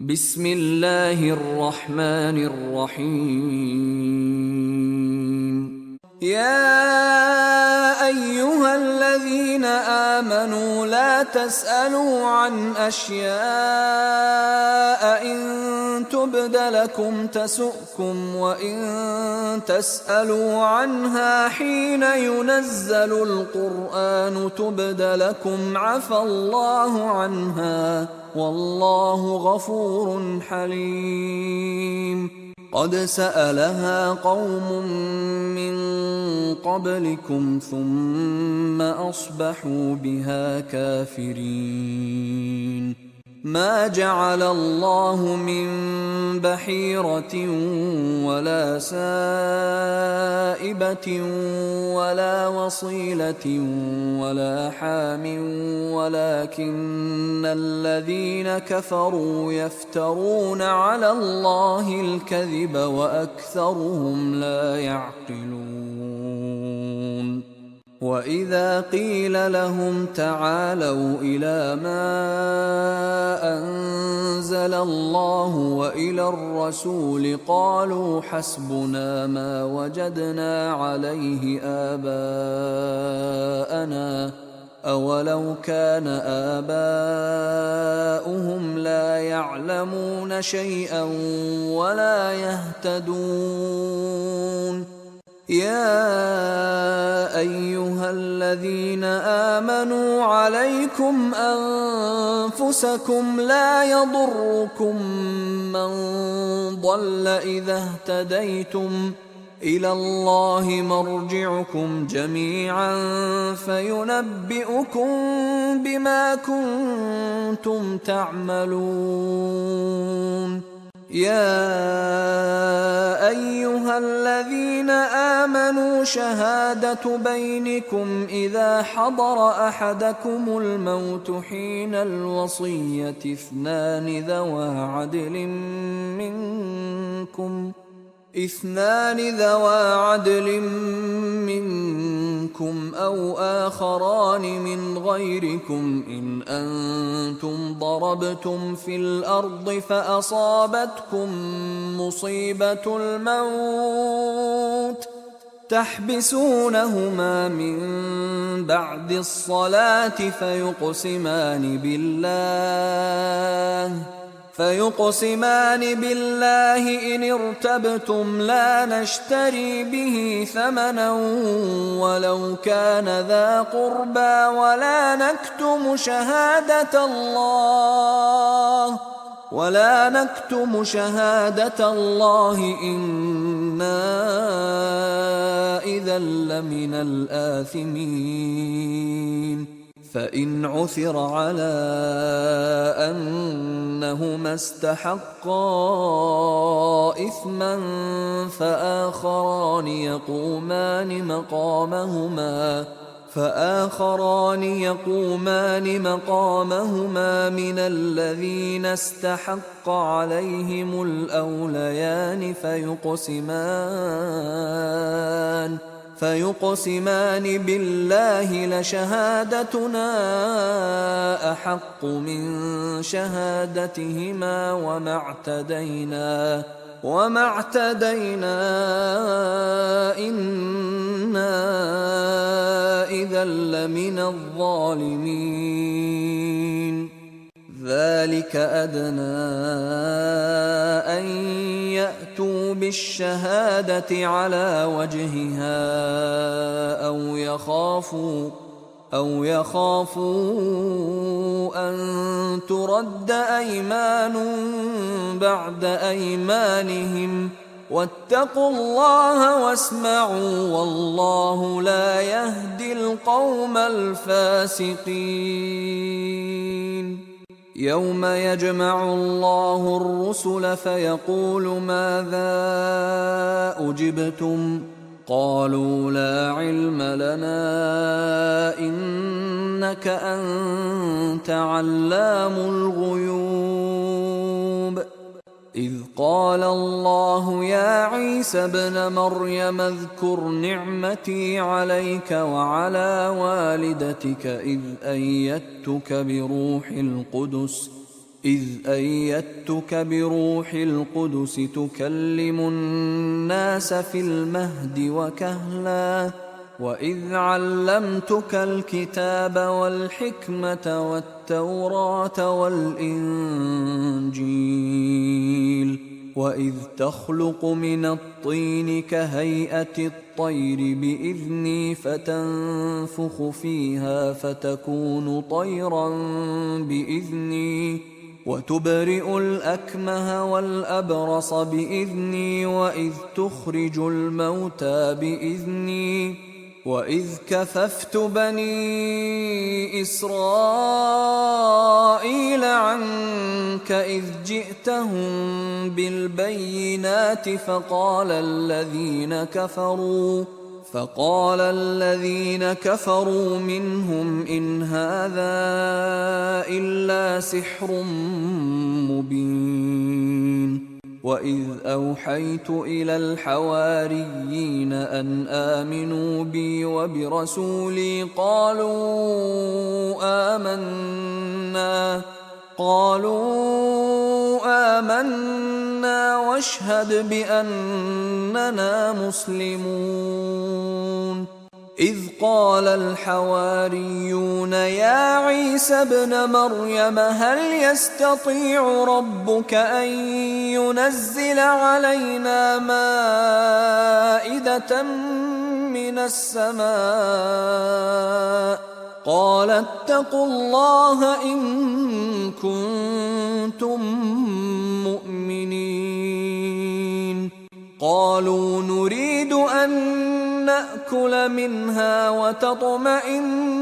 بسم الله الرحمن الرحيم. يا أيها الذين آمنوا لا تسألوا عن أشياء إن تبد لكم تسؤكم وإن تسألوا عنها حين ينزل القرآن تبد لكم عفى الله عنها والله غفور حليم. قد سألها قوم من قبلكم ثم أصبحوا بها كافرين. ما جعل الله من بحيرة ولا سائبة ولا وصيلة ولا حام ولكن الذين كفروا يفترون على الله الكذب وأكثرهم لا يعقلون. وَإِذَا قِيلَ لَهُمْ تَعَالَوْا إِلَى مَا أَنزَلَ اللَّهُ وَإِلَى الرَّسُولِ قَالُوا حَسْبُنَا مَا وَجَدْنَا عَلَيْهِ آبَاءَنَا أَوَلَوْ كَانَ آبَاؤُهُمْ لَا يَعْلَمُونَ شَيْئًا وَلَا يَهْتَدُونَ. يا أيها الذين آمنوا عليكم أنفسكم لا يضركم من ضل إذا اهتديتم إلى الله مرجعكم جميعا فينبئكم بما كنتم تعملون. يا أيها الذين آمنوا شهادة بينكم إذا حضر أحدكم الموت حين الوصية اثنان ذوى عدل منكم أو آخران من غيركم إن أنتم ضربتم في الأرض فأصابتكم مصيبة الموت تحبسونهما من بعد الصلاة فيقسمان بالله إن ارتبتم لا نشتري به ثمنا ولو كان ذا قربى ولا نكتم شهادة الله إنا إذا لمن الآثمين. فإن عثر على أنهما استحقا إثما فآخران يقومان مقامهما من الذين استحق عليهم الأوليان فيقسمان بالله لشهادتنا أحق من شهادتهما وما اعتدينا إنا إذا لمن الظالمين. ذلك أدنى أن يأتوا بالشهادة على وجهها أو يخافوا أن ترد أيمان بعد أيمانهم واتقوا الله واسمعوا والله لا يهدي القوم الفاسقين. يوم يجمع الله الرسل فيقول ماذا أجبتم قالوا لا علم لنا إنك أنت علام الغيوب. إذ قال الله يا عيسى ابن مريم اذكر نعمتي عليك وعلى والدتك إذ أيدتك بروح القدس إذ أيدتك بروح القدس تكلم الناس في المهد وكهلا وإذ علمتك الكتاب والحكمة والتوراة والإنجيل وإذ تخلق من الطين كهيئة الطير بإذني فتنفخ فيها فتكون طيرا بإذني وتبرئ الأكمه والأبرص بإذني وإذ تخرج الموتى بإذني وإذ كففت بني إسرائيل عنك إذ جئتهم بالبينات فقال الذين كفروا منهم إن هذا إلا سحر مبين وإذ أوحيت إلى الحواريين أن آمنوا بي وبرسولي قالوا آمنا واشهد بأننا مسلمون إذ قال الحواريون يا عيسى ابن مريم هل يستطيع ربك أن ينزل علينا مائدة من السماء قال اتقوا الله إن كنتم مؤمنين قالوا نريد أن نأكل منها وتطمئن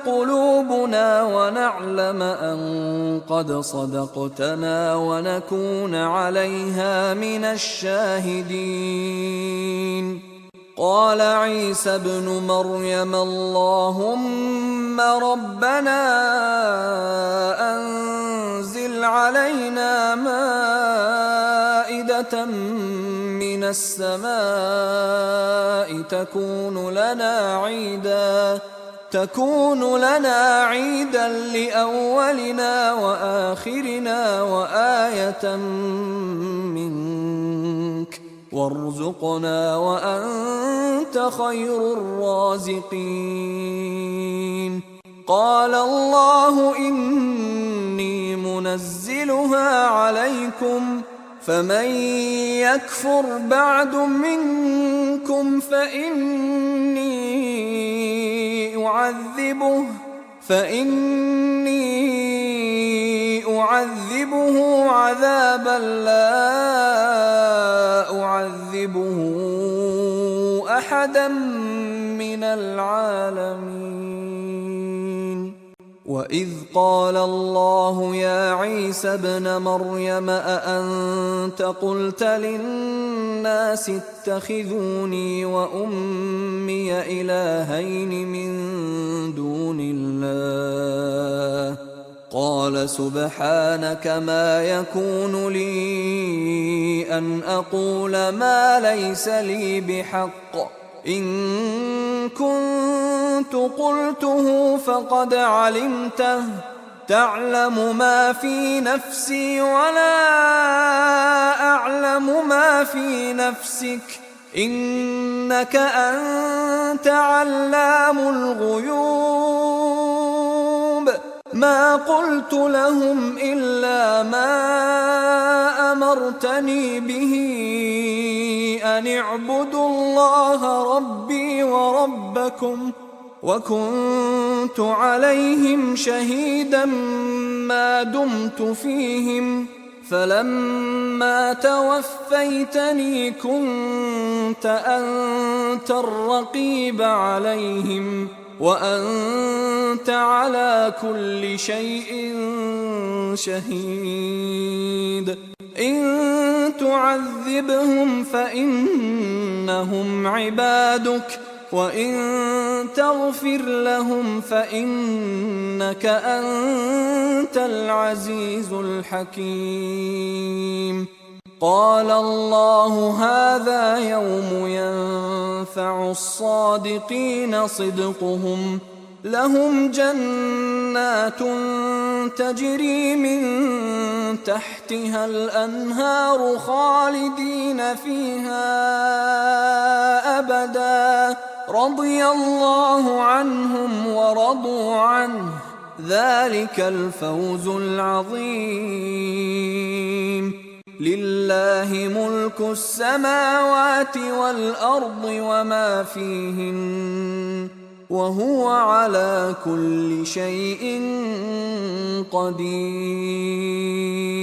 قلوبنا ونعلم أن قد صدقتنا ونكون عليها من الشاهدين قال عيسى ابن مريم اللهم ربنا أنزل علينا مائدة من السماء تكون لنا عيدا لأولنا وآخرنا وآية منك وارزقنا وأنت خير الرازقين قال الله إني منزلها عليكم فمن يكفر بعد منكم فإني أعذبه عذابا لا أعذبه أحدا من العالمين وإذ قال الله يا عيسى ابن مريم أأنت قلت للناس اتخذوني وأمي إلهين من دون الله قال سبحانك ما يكون لي أن أقول ما ليس لي بحق إن كنت قلته فقد علمته تعلم ما في نفسي ولا أعلم ما في نفسك إنك أنت علام الغيوب ما قلت لهم إلا ما أمرتني به أن اعبدوا الله ربي وربكم وكنت عليهم شهيدا ما دمت فيهم فلما توفيتني كنت أنت الرقيب عليهم وأنت على كل شيء شهيد إن تعذبهم فإنهم عبادك وإن تغفر لهم فإنك أنت العزيز الحكيم قال الله هذا يوم ينفع الصادقين صدقهم لهم جنات تجري من تحتها الأنهار خالدين فيها أبدا، رضي الله عنهم ورضوا عنه، ذلك الفوز العظيم. لله ملك السماوات والأرض وما فيهن، وهو على كل شيء قدير.